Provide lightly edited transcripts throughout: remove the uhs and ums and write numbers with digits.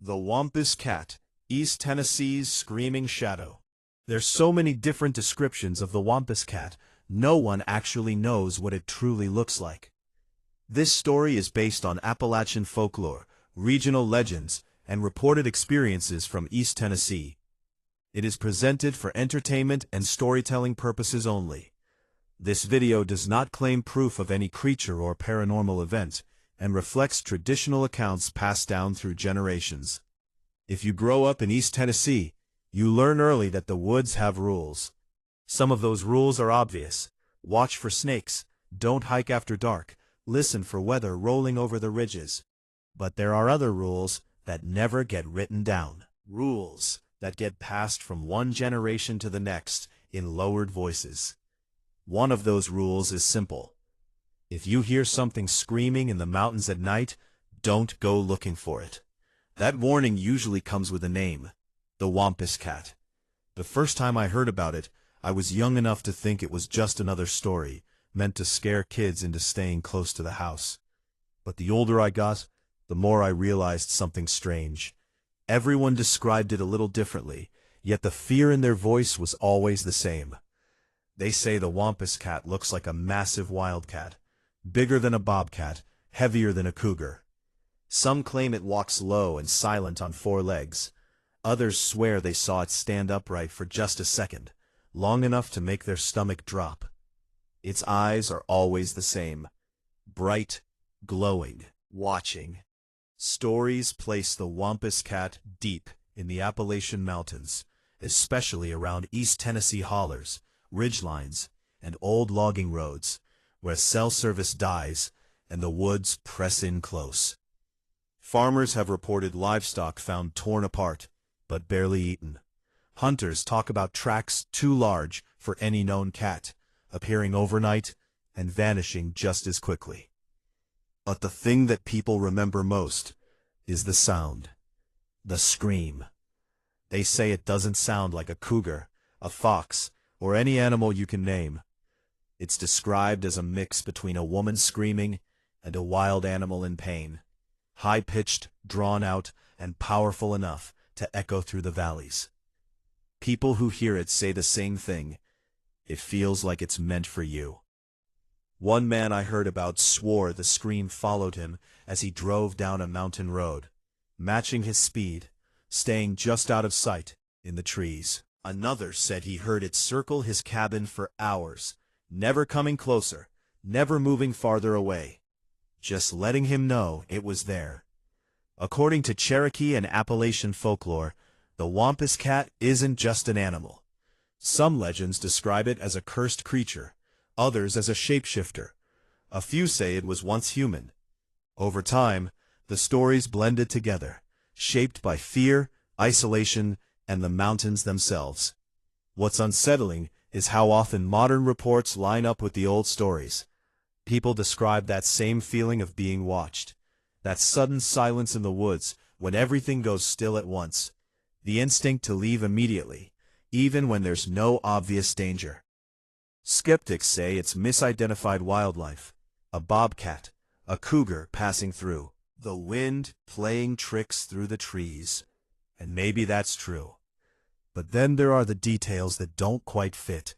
The Wampus Cat, East Tennessee's Screaming Shadow. There's so many different descriptions of the Wampus Cat, no one actually knows what it truly looks like. This story is based on Appalachian folklore, regional legends, and reported experiences from East Tennessee. It is presented for entertainment and storytelling purposes only. This video does not claim proof of any creature or paranormal event, and reflects traditional accounts passed down through generations. If you grow up in East Tennessee, you learn early that the woods have rules. Some of those rules are obvious. Watch for snakes, don't hike after dark, listen for weather rolling over the ridges. But there are other rules that never get written down. Rules that get passed from one generation to the next in lowered voices. One of those rules is simple. If you hear something screaming in the mountains at night, don't go looking for it. That warning usually comes with a name, the Wampus Cat. The first time I heard about it, I was young enough to think it was just another story, meant to scare kids into staying close to the house. But the older I got, the more I realized something strange. Everyone described it a little differently, yet the fear in their voice was always the same. They say the Wampus Cat looks like a massive wildcat. Bigger than a bobcat, heavier than a cougar. Some claim it walks low and silent on four legs. Others swear they saw it stand upright for just a second, long enough to make their stomach drop. Its eyes are always the same, bright, glowing, watching. Stories place the Wampus Cat deep in the Appalachian Mountains, especially around East Tennessee hollers, ridgelines, and old logging roads, where cell service dies and the woods press in close. Farmers have reported livestock found torn apart, but barely eaten. Hunters talk about tracks too large for any known cat, appearing overnight and vanishing just as quickly. But the thing that people remember most is the sound, the scream. They say it doesn't sound like a cougar, a fox, or any animal you can name. It's described as a mix between a woman screaming and a wild animal in pain, high-pitched, drawn-out, and powerful enough to echo through the valleys. People who hear it say the same thing. It feels like it's meant for you. One man I heard about swore the scream followed him as he drove down a mountain road, matching his speed, staying just out of sight in the trees. Another said he heard it circle his cabin for hours, never coming closer, never moving farther away, just letting him know it was there. According to Cherokee and Appalachian folklore, the Wampus Cat isn't just an animal. Some legends describe it as a cursed creature, others as a shapeshifter. A few say it was once human. Over time, the stories blended together, shaped by fear, isolation, and the mountains themselves. What's unsettling is how often modern reports line up with the old stories. People describe that same feeling of being watched, that sudden silence in the woods when everything goes still at once, the instinct to leave immediately, even when there's no obvious danger. Skeptics say it's misidentified wildlife, a bobcat, a cougar passing through, the wind playing tricks through the trees. And maybe that's true. But then there are the details that don't quite fit.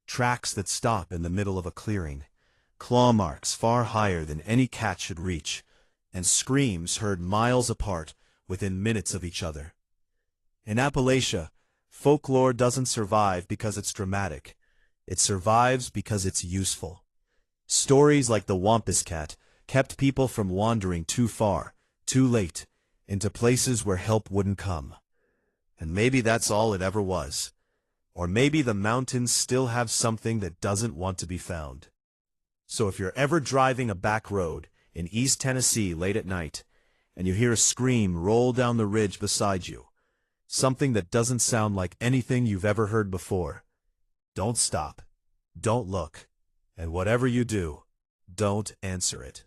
Tracks that stop in the middle of a clearing, claw marks far higher than any cat should reach, and screams heard miles apart within minutes of each other. In Appalachia, folklore doesn't survive because it's dramatic. It survives because it's useful. Stories like the Wampus Cat kept people from wandering too far, too late, into places where help wouldn't come. And maybe that's all it ever was. Or maybe the mountains still have something that doesn't want to be found. So if you're ever driving a back road in East Tennessee late at night, and you hear a scream roll down the ridge beside you, something that doesn't sound like anything you've ever heard before, don't stop, don't look, and whatever you do, don't answer it.